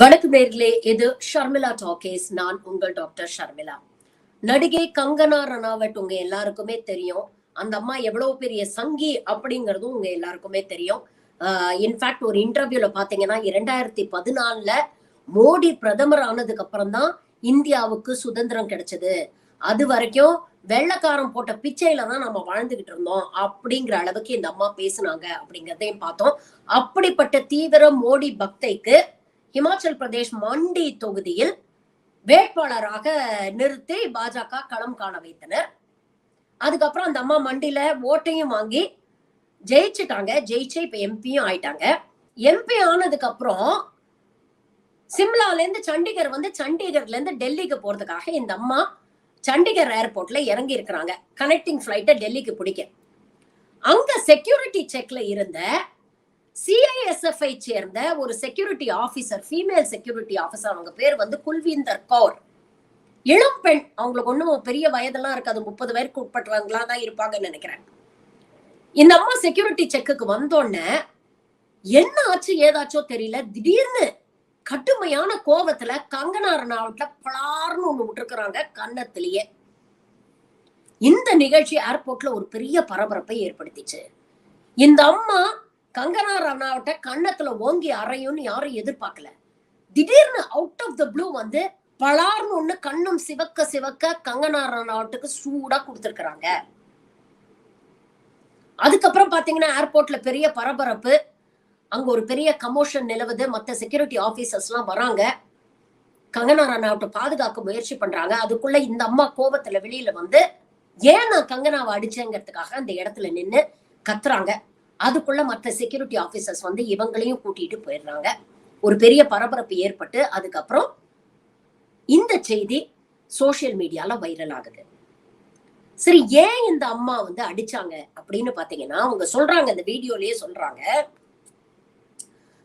வணக்கம் நேர்களே, இது ஷர்மிளா டாக்கீஸ். நான் உங்கள் டாக்டர் ஷர்மிளா. நடிகை கங்கனா ரனாவட் உங்க எல்லாருக்குமே தெரியும். அந்த அம்மா எவ்வளவு பெரிய சங்கி அப்படிங்கறதும் உங்க எல்லாருக்குமே தெரியும். இன்ஃபேக்ட் ஒரு இன்டர்வியூல பாத்தீங்கன்னா 2014ல மோடி பிரதமர் ஆனதுக்கு அப்புறம் தான் இந்தியாவுக்கு சுதந்திரம் கிடைச்சது. அது வரைக்கும் வெள்ளக்காரன் போட்ட பிச்சையில தான் நம்ம வாழ்ந்துகிட்டு இருந்தோம் அப்படிங்கிற அளவுக்கு இந்த அம்மா பேசுனாங்க அப்படிங்கறதையும் பார்த்தோம். அப்படிப்பட்ட தீவிர மோடி பக்தைக்கு இமாச்சல் பிரதேஷ் மண்டி தொகுதியில் வேட்பாளராக நிறுத்தி பாஜக களம் காண வைத்தனர். அதுக்கப்புறம் அந்த அம்மா மண்டியில ஓட்டையும் வாங்கி ஜெயிச்சுட்டாங்க. ஜெயிச்சு இப்ப எம்பியும் ஆயிட்டாங்க. எம்பி ஆனதுக்கு அப்புறம் சிம்லால இருந்து சண்டிகர் வந்து சண்டிகர்ல இருந்து டெல்லிக்கு போறதுக்காக இந்த அம்மா சண்டிகர் ஏர்போர்ட்ல இறங்கி இருக்கிறாங்க. கனெக்டிங் பிளைட்ட டெல்லிக்கு பிடிக்க. அங்க செக்யூரிட்டி செக்ல இருந்த சிஐஎஸ்எஃப் சேர்ந்த ஒரு security officer, female security officer, அவங்க பேர் வந்து குல்வீந்தர் கௌர். இளம் பெண், அவங்களுக்கு ஒன்னும் பெரிய வயதெல்லாம் இருக்காது, 30 வயதுக்கு உட்பட்டவங்களா தான் இருப்பாங்கன்னு நினைக்கிறேன். இந்த அம்மா செக்யூரிட்டி செக்குக்கு வந்தோடனே என்ன ஆச்சு ஏதாச்சோ தெரியல, திடீர்னு கடுமையான கோபத்துல கங்கனா ரனாவட்ல பலார்னு ஒண்ணு விட்டுருக்காங்க கன்னத்திலேயே. இந்த நிகழ்ச்சி ஏர்போர்ட்ல ஒரு பெரிய பரபரப்பை ஏற்படுத்திச்சு. இந்த அம்மா கங்கனா ரனாவட்ட கன்னத்துல ஓங்கி அறையும்னு யாரும் எதிர்பார்க்கல. திடீர்னு அவுட் ஆஃப் த ப்ளூ வந்து பலார்னு ஒண்ணு கண்ணும் சிவக்க சிவக்க கங்கனா ரனாவட்டுக்கு சூடா கொடுத்திருக்கிறாங்க. அதுக்கப்புறம் பாத்தீங்கன்னா ஏர்போர்ட்ல பெரிய பரபரப்பு, அங்க ஒரு பெரிய கமோஷன் நிலவுது. மத்த செக்யூரிட்டி ஆபீசர்ஸ் எல்லாம் வராங்க, கங்கனா ரனாவட்ட பாதுகாக்க முயற்சி பண்றாங்க. அதுக்குள்ள இந்த அம்மா கோபத்துல வெளியில வந்து ஏன் நான் கங்கனாவை அடிச்சேங்கிறதுக்காக அந்த இடத்துல நின்னு கத்துறாங்க. அதுக்குள்ள மற்ற செக்யூரிட்டி ஆபீசர்ஸ் வந்து இவங்களையும் கூட்டிட்டு போயிடுறாங்க. ஒரு பெரிய பரபரப்பு ஏற்பட்டு அதுக்கப்புறம் இந்த செய்தி சோசியல் மீடியால வைரல் ஆகுது. சரி, ஏன் இந்த அம்மா வந்து அடிச்சாங்க அப்படின்னு பாத்தீங்கன்னா, அவங்க சொல்றாங்க, இந்த வீடியோலயே சொல்றாங்க,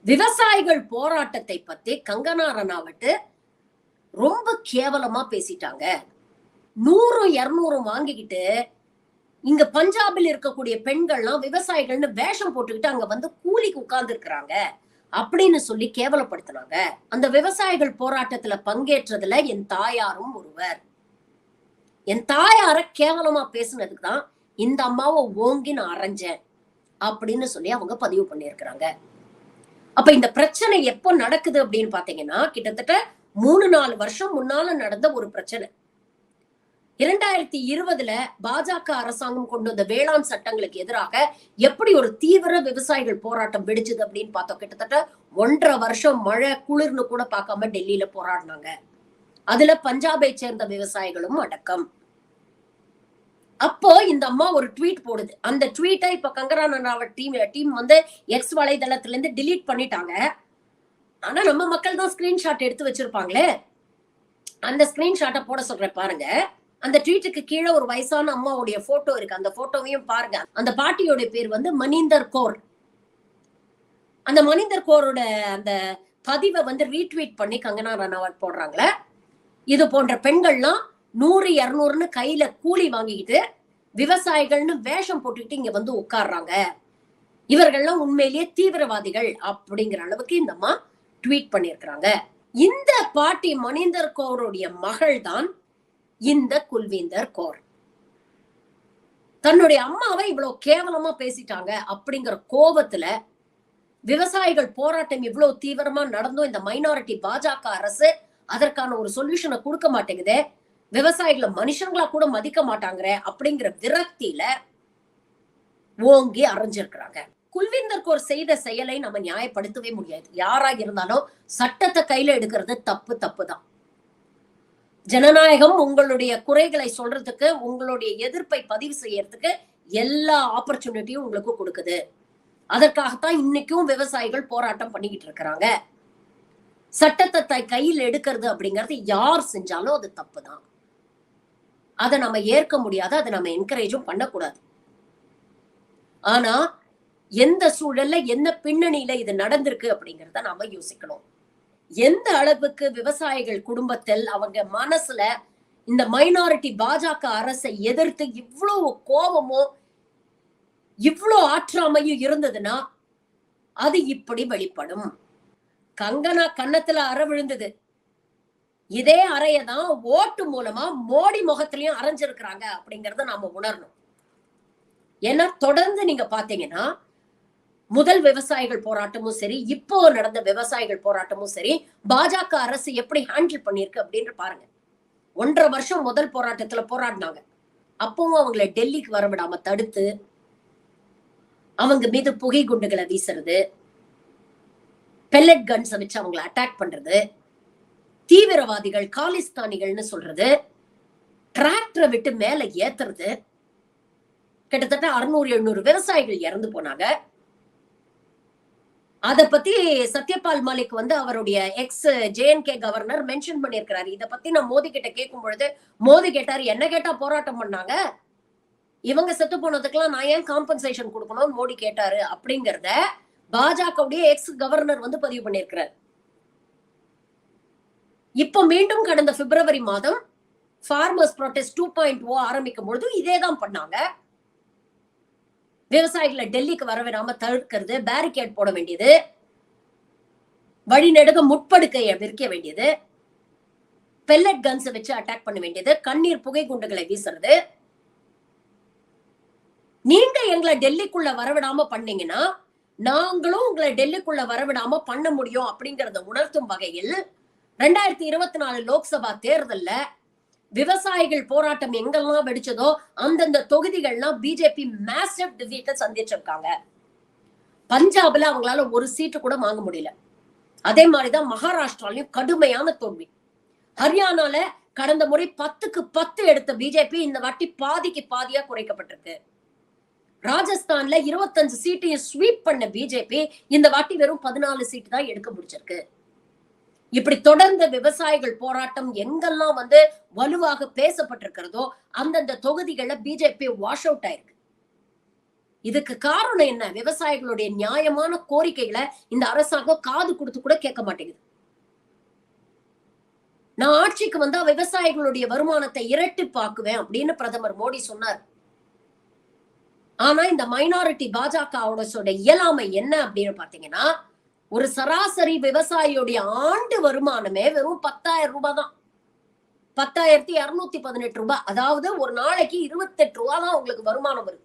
விவசாயிகள் போராட்டத்தை பத்தி கங்கனா ரனாவட் ரொம்ப கேவலமா பேசிட்டாங்க. 100 200 வாங்கிக்கிட்டு இங்க பஞ்சாபில் இருக்கக்கூடிய பெண்கள்லாம் விவசாயிகள்னு வேஷம் போட்டுக்கிட்டு அங்க வந்து கூலிக்கு உட்கார்ந்து இருக்கிறாங்க அப்படின்னு சொல்லி கேவலப்படுத்தினாங்க. அந்த விவசாயிகள் போராட்டத்துல பங்கேற்றதுல என் தாயாரும் ஒருவர். என் தாயார கேவலமா பேசுனதுக்கு தான் இந்த அம்மாவை ஓங்கி நான் அரைஞ்சேன் அப்படின்னு சொல்லி அவங்க பதிவு பண்ணியிருக்கிறாங்க. அப்ப இந்த பிரச்சனை எப்போ நடக்குது அப்படின்னு பாத்தீங்கன்னா, கிட்டத்தட்ட 3-4 வருஷம் முன்னால நடந்த ஒரு பிரச்சனை. 2020ல பாஜக அரசாங்கம் கொண்டு வந்த வேளாண் சட்டங்களுக்கு எதிராக எப்படி ஒரு தீவிர விவசாயிகள் போராட்டம் வெடிச்சது அப்படின்னு பார்த்தோம். கிட்டத்தட்ட 1.5 வருஷம் மழை குளிர்னு கூட பார்க்காம டெல்லியில போராடினாங்க. அதுல பஞ்சாபை சேர்ந்த விவசாயிகளும் அடக்கம். அப்போ இந்த அம்மா ஒரு ட்வீட் போடுது. அந்த ட்வீட்டை இப்ப கங்கனா ரனாவட் டீம் வந்து எக்ஸ் வலைதளத்துல இருந்து டிலீட் பண்ணிட்டாங்க. ஆனா நம்ம மக்கள் தான் ஸ்கிரீன்ஷாட் எடுத்து வச்சிருப்பாங்களே, அந்த ஸ்கிரீன்ஷாட்டை போட சொல்றேன் பாருங்க. அந்த ட்வீட்டுக்கு கீழே ஒரு வயசான அம்மாவுடைய போட்டோ இருக்கு. அந்த போட்டோவையும் பாருங்க. அந்த பாட்டியோட பேர் வந்து மனிந்தர் கௌர். அந்த மனிந்தர் கௌரோட அந்த பதிவை வந்து ரீட்வீட் பண்ணி கங்கனா ரனாவட் போடுறாங்களே, இது போன்ற பெண்கள்லாம் 100 200ன்னு கையில கூலி வாங்கிக்கிட்டு விவசாயிகள்னு வேஷம் போட்டுக்கிட்டு இங்க வந்து உட்கார்றாங்க, இவர்கள்லாம் உண்மையிலேயே தீவிரவாதிகள் அப்படிங்கிற அளவுக்கு இந்த அம்மா ட்வீட் பண்ணியிருக்கிறாங்க. இந்த பாட்டி மனிந்தர் கௌருடைய மகள் தான் இந்த குல்வீந்தர் கௌர். தன்னுடைய அம்மாவை இவ்வளவு கேவலமா பேசிட்டாங்க அப்படிங்கிற கோபத்துல விவசாயிகள் போராட்டம் இவ்வளவு தீவிரமா நடந்தும் இந்த மைனாரிட்டி பாஜக அரசு அதற்கான ஒரு சொல்யூஷனை கொடுக்க மாட்டேங்குது, விவசாயிகளை மனுஷங்களா கூட மதிக்க மாட்டாங்கிற அப்படிங்கிற விரக்தியில ஓங்கி அரைஞ்சிருக்கிறாங்க. குல்வீந்தர் கௌர் செய்த செயலை நம்ம நியாயப்படுத்தவே முடியாது. யாரா இருந்தாலும் சட்டத்தை கையில எடுக்கிறது தப்பு தான். ஜனநாயகம் உங்களுடைய குறைகளை சொல்றதுக்கு, உங்களுடைய எதிர்ப்பை பதிவு செய்யறதுக்கு எல்லா ஆப்பர்ச்சுனிட்டியும் உங்களுக்கு கொடுக்குது. அதற்காகத்தான் இன்னைக்கும் விவசாயிகள் போராட்டம் பண்ணிக்கிட்டு இருக்கிறாங்க. சட்டத்தை கையில் எடுக்கிறது அப்படிங்கிறது யார் செஞ்சாலும் அது தப்பு தான். அதை நம்ம ஏற்க முடியாது, அதை நம்ம என்கரேஜும் பண்ணக்கூடாது. ஆனா எந்த சூழல்ல என்ன பின்னணியில இது நடந்திருக்கு அப்படிங்கறத நாம யோசிக்கணும். எந்த அளவுக்கு விவசாயிகள் குடும்பத்தில் அவங்க மனசுல இந்த மைனாரிட்டி பாஜக அரசை எதிர்த்து இவ்வளவு கோபமோ இவ்வளவு ஆற்றாமையும் இருந்ததுன்னா அது இப்படி வெளிப்படும். கங்கனா கன்னத்துல அறை விழுந்தது. இதே அறையதான் ஓட்டு மூலமா மோடி முகத்திலையும் அரைஞ்சிருக்கிறாங்க அப்படிங்கறத நாம உணரணும். ஏன்னா தொடர்ந்து நீங்க பாத்தீங்கன்னா முதல் விவசாயிகள் போராட்டமும் சரி, இப்போ நடந்த விவசாயிகள் போராட்டமும் சரி, பாஜக அரசு எப்படி ஹேண்டில் பண்ணிருக்கு அப்படின்னு பாருங்க. 1.5 வருஷம் முதல் போராட்டத்துல போராடினாங்க. அப்பவும் அவங்களை டெல்லிக்கு வரவிடாம தடுத்து அவங்க மீது புகை குண்டுகளை வீசுறது, பெல்லட் கன்ஸ் வச்சு அவங்களை அட்டாக் பண்றது, தீவிரவாதிகள் காலிஸ்தானிகள்னு சொல்றது, டிராக்டரை விட்டு மேல ஏத்துறது, கிட்டத்தட்ட 600-700 விவசாயிகள் இறந்து போனாங்க. அத பத்தி சத்யபால் மாலிக் அவருடைய எக்ஸ் ஜேஎன்கே கவர்னர் மென்ஷன் பண்ணிருக்கிறாரு. இத பத்தி நான் மோடி கிட்ட கேட்கும் பொழுது மோடி கேட்டாரு, என்ன கேட்டா போராட்டம் பண்ணாங்க, இவங்க செத்து போனதுக்கெல்லாம் நான் ஏன் காம்பன்சேஷன் கொடுக்கணும் மோடி கேட்டாரு அப்படிங்கறத பாஜகவுடைய எக்ஸ் கவர்னர் பதிவு பண்ணிருக்கிறார். இப்ப மீண்டும் கடந்த பிப்ரவரி மாதம் ஃபார்மர்ஸ் ப்ரொடெஸ்ட் 2.0 ஆரம்பிக்கும் பொழுது இதேதான் பண்ணாங்க. விவசாயிகளை டெல்லிக்கு வரவிடாம தடுக்கிறது, பேரிகேட் போட வேண்டியது, வழிநெடுக முட்படுக்கையை விற்க வேண்டியது, பெல்லட் கன்ஸ் வச்சு அட்டாக் பண்ண வேண்டியது, கண்ணீர் புகை குண்டுகளை வீசுறது. நீங்க எங்களை டெல்லிக்குள்ள வரவிடாம பண்ணீங்கன்னா நாங்களும் உங்களை டெல்லிக்குள்ள வரவிடாம பண்ண முடியும் அப்படிங்கறத உணர்த்தும் வகையில் 2024 லோக்சபா தேர்தல்ல விவசாயிகள் போராட்டம் எங்கெல்லாம் வெடிச்சதோ அந்தந்த தொகுதிகள்லாம் பிஜேபி மேசிவ் டிஃபீட்டை சந்திச்சிருக்காங்க. பஞ்சாப்ல அவங்களால ஒரு சீட்டு கூட வாங்க முடியல. அதே மாதிரிதான் மகாராஷ்டிராலையும் கடுமையான தோல்வி. ஹரியானால கடந்த முறை 10க்கு 10 எடுத்த பிஜேபி இந்த வாட்டி பாதிக்கு பாதியா குறைக்கப்பட்டிருக்கு. ராஜஸ்தான்ல 25 சீட்டையும் ஸ்வீப் பண்ண பிஜேபி இந்த வாட்டி வெறும் 14 சீட்டு தான் எடுக்க முடிச்சிருக்கு. இப்படி தொடர்ந்த விவசாயிகள் போராட்டம் எங்கெல்லாம் வலுவாக பேசப்பட்டிருக்கிறதோ அந்தந்த தொகுதிகளை பிஜேபி வாஷ் அவுட் ஆயிருக்கு. இதுக்கு காரணம் என்ன? விவசாயிகளுடைய நியாயமான கோரிக்கைகளை இந்த அரசாங்கம் காது கொடுத்து கூட கேட்க மாட்டேங்குது. நான் ஆட்சிக்கு வந்தா விவசாயிகளுடைய வருமானத்தை இரட்டிப்பாக்குவேன் அப்படின்னு பிரதமர் மோடி சொன்னார். ஆனா இந்த மைனாரிட்டி பாஜகவோட இயலாமை என்ன அப்படின்னு பாத்தீங்கன்னா, ஒரு சராசரி விவசாயியுடைய ஆண்டு வருமானமே வெறும் 10,000 ரூபாய் தான். 10,218 ரூபாய். அதாவது ஒரு நாளைக்கு 28 ரூபாய் தான் உங்களுக்கு வருமானம் வருது.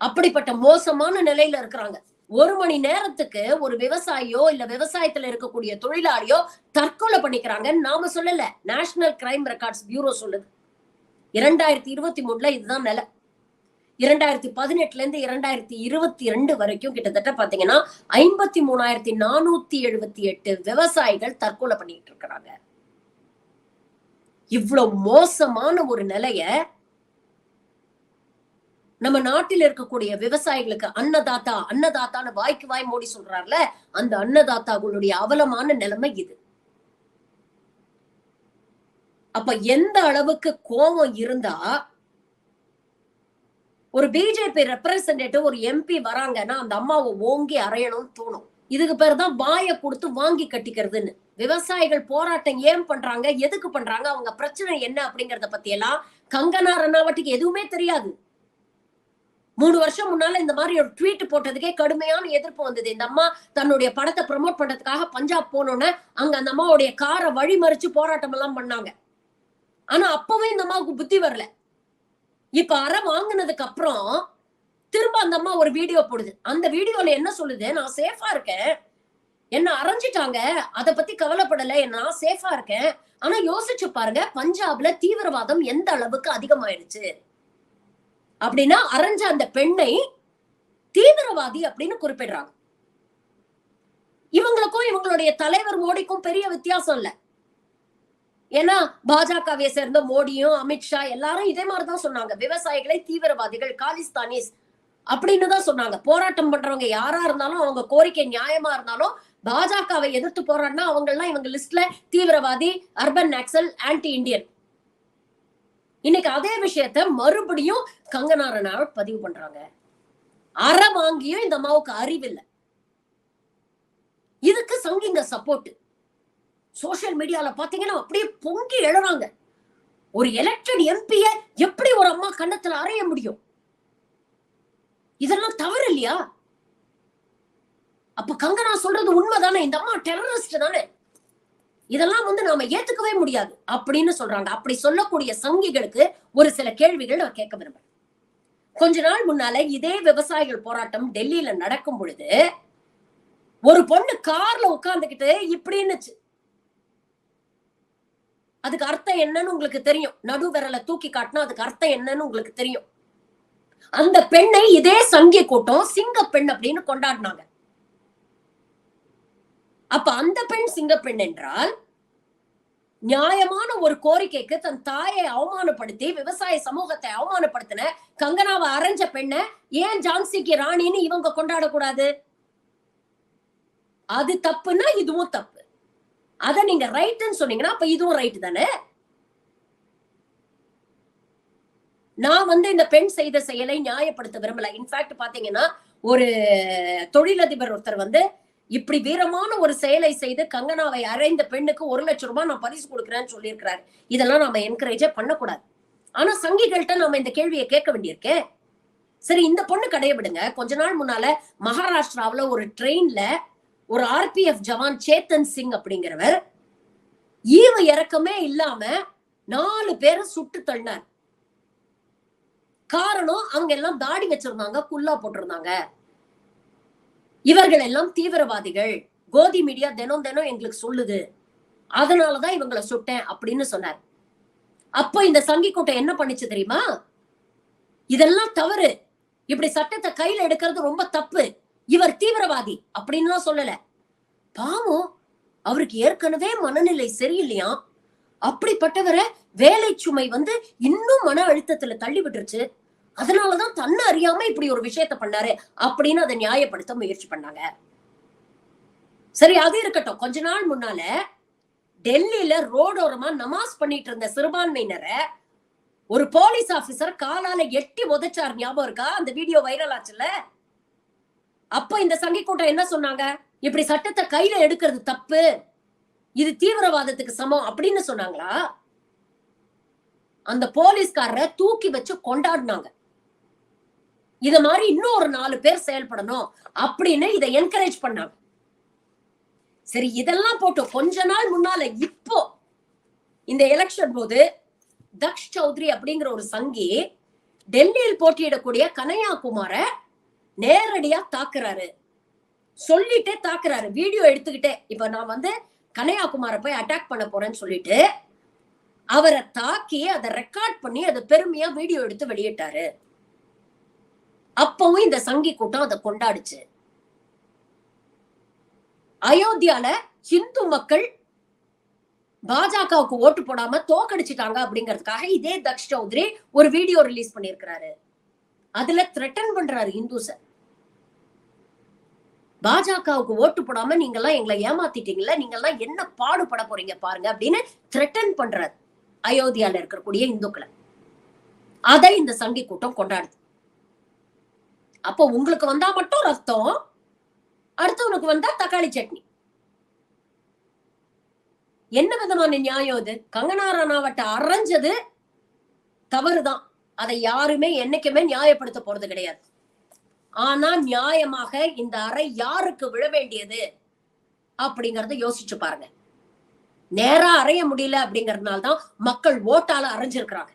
அப்படிப்பட்ட மோசமான நிலையில இருக்கிறாங்க. 1 மணி நேரத்துக்கு ஒரு விவசாயியோ இல்ல விவசாயத்துல இருக்கக்கூடிய தொழிலாளியோ தற்கொலை பண்ணிக்கிறாங்கன்னு நாம சொல்லல, நேஷனல் கிரைம் ரெக்கார்ட்ஸ் பியூரோ சொல்லுது. 2023 இதுதான் நிலை. 2018 இருந்து 2022 வரைக்கும் கிட்டத்தட்ட பாத்தீங்கன்னா 53,478 விவசாயிகள் தற்கொலை பண்ணிட்டு இருக்கிறாங்க. இவ்வளவு மோசமான ஒரு நிலைய நம்ம நாட்டில் இருக்கக்கூடிய விவசாயிகளுக்கு அன்னதாத்தா அன்னதாத்தான்னு வாய்க்கு வாய் மோடி சொல்றாருல, அந்த அன்னதாத்தாக்களுடைய அவலமான நிலைமை இது. அப்ப எந்த அளவுக்கு கோபம் இருந்தா ஒரு பிஜேபி ரெப்ரசன்டேட்டிவ் ஒரு எம்பி வராங்கன்னா அந்த அம்மாவை ஓங்கி அறையணும்னு தோணும். இதுக்கு பேர் தான் வாயை கொடுத்து வாங்கி கட்டிக்கிறதுன்னு. விவசாயிகள் போராட்டம் ஏன் பண்றாங்க, எதுக்கு பண்றாங்க, அவங்க பிரச்சனை என்ன அப்படிங்கறத பத்தி எல்லாம் கங்கனா ரனாவட்டுக்கு எதுவுமே தெரியாது. 3 வருஷம் முன்னால இந்த மாதிரி ஒரு ட்வீட் போட்டதுக்கே கடுமையான எதிர்ப்பு வந்தது. இந்த அம்மா தன்னுடைய படத்தை ப்ரமோட் பண்றதுக்காக பஞ்சாப் போனோன்னு அங்க அந்த அம்மாவுடைய காரை வழிமறிச்சு போராட்டம் எல்லாம் பண்ணாங்க. ஆனா அப்பவே இந்த அம்மாவுக்கு புத்தி வரல. இப்ப அறை வாங்கினதுக்கு அப்புறம் திரும்ப அந்த அம்மா ஒரு வீடியோ போடுது. அந்த வீடியோல என்ன சொல்லுது, நான் சேஃபா இருக்கேன், என்ன அரைஞ்சிட்டாங்க, அத பத்தி கவலைப்படல, நான் சேஃபா இருக்கேன். ஆனா யோசிச்சு பாருங்க, பஞ்சாப்ல தீவிரவாதம் எந்த அளவுக்கு அதிகமாயிடுச்சு அப்படின்னா அரைஞ்ச அந்த பெண்ணை தீவிரவாதி அப்படின்னு குறிப்பிடுறாங்க. இவங்களுக்கும் இவங்களுடைய தலைவர் மோடிக்கும் பெரிய வித்தியாசம் இல்ல. ஏன்னா பாஜகவை சேர்ந்த மோடியும் அமித்ஷா எல்லாரும் இதே மாதிரிதான் சொன்னாங்க. விவசாயிகளை தீவிரவாதிகள், காலிஸ்தானிஸ் அப்படின்னு தான் சொன்னாங்க. போராட்டம் பண்றவங்க யாரா இருந்தாலும் அவங்க கோரிக்கை நியாயமா இருந்தாலும் பாஜகவை எதிர்த்து போராடினா அவங்க எல்லாம் இவங்க லிஸ்ட்ல தீவிரவாதி, அர்பன் நக்சல், ஆன்டி இண்டியன். இன்னைக்கு அதே விஷயத்த மறுபடியும் கங்கனா ரனாவட் பதிவு பண்றாங்க. அற வாங்கியும் இந்த அம்மாவுக்கு அறிவில்லை. இதுக்கு சங்கிங்க சப்போர்ட். சோசியல் மீடியால பாத்தீங்கன்னா அப்படியே பொங்கி எழுறாங்க. ஒரு எலெக்டட் எம்பிய எப்படி ஒரு அம்மா கன்னத்துல அறைய முடியும்? இதெல்லாம் தவறு இல்லையா? அப்ப கங்கனா சொல்றது உண்மைதானே, இந்த அம்மா டெரரிஸ்ட் தானே, இதெல்லாம் நாம ஏத்துக்கவே முடியாது அப்படின்னு சொல்றாங்க. அப்படி சொல்லக்கூடிய சங்கிகளுக்கு ஒரு சில கேள்விகள் நான் கேட்க விரும்புறேன். கொஞ்ச நாள் முன்னால இதே விவசாயிகள் போராட்டம் டெல்லியில நடக்கும் பொழுது ஒரு பொண்ணு கார்ல உட்கார்ந்துகிட்டு இப்படின்னுச்சு. அதுக்கு அர்த்தம் என்னன்னு உங்களுக்கு தெரியும். நடு விரல தூக்கி காட்டினா அதுக்கு அர்த்தம் என்னன்னு உங்களுக்கு தெரியும். அந்த பெண்ணை இதே சங்கி கூட்டம் சிங்க பெண் அப்படின்னு கொண்டாடினாங்க. அப்ப அந்த பெண் சிங்க பெண் என்றால் நியாயமான ஒரு கோரிக்கைக்கு தன் தாயை அவமானப்படுத்தி விவசாய சமூகத்தை அவமானப்படுத்தின கங்கனாவை அரைஞ்ச பெண்ண ஏன் ஜான்சிக்கு ராணின்னு இவங்க கொண்டாடக்கூடாது? அது தப்புன்னா இதுவும் தப்பு. அத நீங்க ரைட்னு சொன்னீங்கன்னா அப்ப இதுவும் ரைட் தானே. நான் இந்த பெண் செய்த செயலை நியாயப்படுத்த விரும்பல. இன்ஃபேக்ட் பாத்தீங்கன்னா ஒரு தொழிலதிபர் ஒருத்தர் இப்படி வீரமான ஒரு செயலை செய்து கங்கனாவை அறைந்த பெண்ணுக்கு 1 லட்சம் ரூபாய் நான் பரிசு கொடுக்குறேன்னு சொல்லியிருக்கிறாரு. இதெல்லாம் நாம என்கரேஜே பண்ணக்கூடாது. ஆனா சங்கிகள்கிட்ட நாம இந்த கேள்வியை கேட்க வேண்டியிருக்கேன். சரி, இந்த பொண்ணு கடையவிடுங்க. கொஞ்ச நாள் முன்னால மகாராஷ்டிராவில ஒரு ட்ரெயின்ல ஒரு RPF ஜவான் சேத்தன் சிங் அப்படிங்கிறவர் ஈவ இறக்கமே இல்லாம 4 பேரை சுட்டு தள்ளினார். காரணம், அவங்க எல்லாம் தாடி வச்சிருந்தாங்க, குல்லா போட்டிருந்தாங்க. இவர்கள் எல்லாம் தீவிரவாதிகள், கோதி மீடியா தினம் தினம் எங்களுக்கு சொல்லுது, அதனாலதான் இவங்களை சுட்டேன் அப்படின்னு சொன்னார். அப்ப இந்த சங்கி கூட்டம் என்ன பண்ணிச்சு தெரியுமா? இதெல்லாம் தவறு, இப்படி சட்டத்தை கையில எடுக்கிறது ரொம்ப தப்பு, இவர் தீவிரவாதி அப்படின்னு சொல்லல. பாவம், அவருக்கு ஏற்கனவே மனநிலை சரியில்லையா, அப்படிப்பட்டவரை வேலை சுமை இன்னும் மன அழுத்தத்துல தள்ளி விட்டுருச்சு, அதனாலதான் தன்னை அறியாம இப்படி ஒரு விஷயத்த பண்ணாரு அப்படின்னு அதை நியாயப்படுத்த முயற்சி பண்ணாங்க. சரி, அது இருக்கட்டும். கொஞ்ச நாள் முன்னால டெல்லியில ரோடோரமா நமாஸ் பண்ணிட்டு இருந்த சிறுபான்மையினரை ஒரு போலீஸ் ஆபீசர் காலால எட்டி உதைச்சார். ஞாபகம் இருக்கா? அந்த வீடியோ வைரல் ஆச்சுல்ல. அப்ப இந்த சங்கி கூட்டம் என்ன சொன்னாங்க? இப்படி சட்டத்தை கையில எடுக்கிறது தப்பு, இது தீவிரவாதத்துக்கு சமம் அப்படின்னு சொன்னாங்களா? அந்த போலீஸ்காரரை தூக்கி வச்சு கொண்டாடினாங்க. இத மாதிரி இன்னும் ஒரு 4 பேர் செயல்படணும் அப்படின்னு இதை என்கரேஜ் பண்ணாங்க. சரி, இதெல்லாம் போட்டு கொஞ்ச நாள் முன்னால இப்போ இந்த எலெக்ஷன் போது தக்ஷ் சௌத்ரி அப்படிங்கிற ஒரு சங்கி டெல்லியில் போட்டியிடக்கூடிய கனையாகுமார நேரடியா தாக்குறாரு. சொல்லிட்டே தாக்குறாரு, வீடியோ எடுத்துக்கிட்டே. இப்ப நான் கனையாகுமார போய் அட்டாக் பண்ண போறேன்னு சொல்லிட்டு அவரை தாக்கி அதை ரெக்கார்ட் பண்ணி அதை பெருமையா வீடியோ எடுத்து வெளியிட்டாரு. அப்பவும் இந்த சங்கி கூட்டம் அதை கொண்டாடுச்சு. அயோத்தியால ஹிந்து மக்கள் பாஜகவுக்கு ஓட்டு போடாம தோக்கடிச்சிட்டாங்க அப்படிங்கிறதுக்காக இதே தக்ஷ் சௌத்ரி ஒரு வீடியோ ரிலீஸ் பண்ணிருக்கிறாரு. அதுல த்ரெட்டன் பண்றாரு இந்துஸ. பாஜகவுக்கு ஓட்டு போடாம நீங்க எல்லாம் எங்களை ஏமாத்திட்டீங்கல்ல, நீங்க எல்லாம் என்ன பாடுபட போறீங்க பாருங்க அப்படின்னு த்ரெட்டன் பண்றாரு அயோத்தியால இருக்கக்கூடிய இந்துக்களை. அதை இந்த சங்கி கூட்டம் கொண்டாடுது. அப்போ உங்களுக்கு வந்தா மட்டும் ரத்தம், அடுத்தவனுக்கு வந்தா தக்காளி சட்னி. என்ன விதமான நியாயம் இது? கங்கனா ரனாவட்ட அரைஞ்சது தவறுதான், அதை யாருமே என்னைக்குமே நியாயப்படுத்த போறது கிடையாது. ஆனா நியாயமாக இந்த அறை யாருக்கு விழ வேண்டியது அப்படிங்கறத யோசிச்சு பாருங்க. நேரா அறைய முடியல அப்படிங்கறதுனால்தான் மக்கள் ஓட்டால அரைஞ்சிருக்கிறாங்க.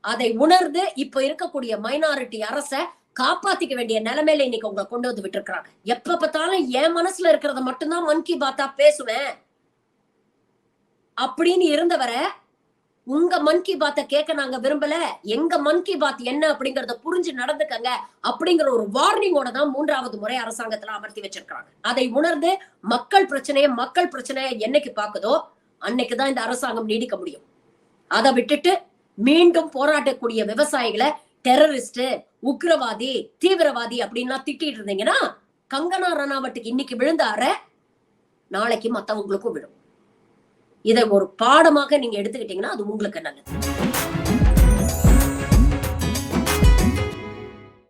அதை உணர்ந்து இப்ப இருக்கக்கூடிய மைனாரிட்டி அரச காப்பாத்திக்க வேண்டிய நிலைமையில இன்னைக்கு உங்களை கொண்டு விட்டு இருக்கிறாங்க. எப்ப பார்த்தாலும் என் மனசுல இருக்கிறத மட்டும்தான் மன் கி பாத்தா பேசுவேன் அப்படின்னு இருந்தவரை உங்க மன் கி பாத்த கேட்க நாங்க விரும்பல, எங்க மன் கி பாத் என்ன அப்படிங்கறத புரிஞ்சு நடந்துக்கங்க அப்படிங்கிற ஒரு வார்னிங்கோட தான் 3வது முறை அரசாங்கத்துல அமர்த்தி வச்சிருக்காங்க. அதை உணர்ந்து மக்கள் பிரச்சனையை என்னைக்கு பாக்குதோ அன்னைக்குதான் இந்த அரசாங்கம் நீடிக்க முடியும். அதை விட்டுட்டு மீண்டும் போராட்டக்கூடிய விவசாயிகளை டெரரிஸ்ட், உக்ரவாதி, தீவிரவாதி அப்படின்லாம் திட்டிட்டு இருந்தீங்கன்னா கங்கனா ரனாவட்டுக்கு இன்னைக்கு விழுந்த அறை நாளைக்கு மத்தவங்களுக்கும் விடும். இதை ஒரு பாடமாக நீங்க எடுத்துக்கிட்டீங்கன்னா அது உங்களுக்கு நல்லது.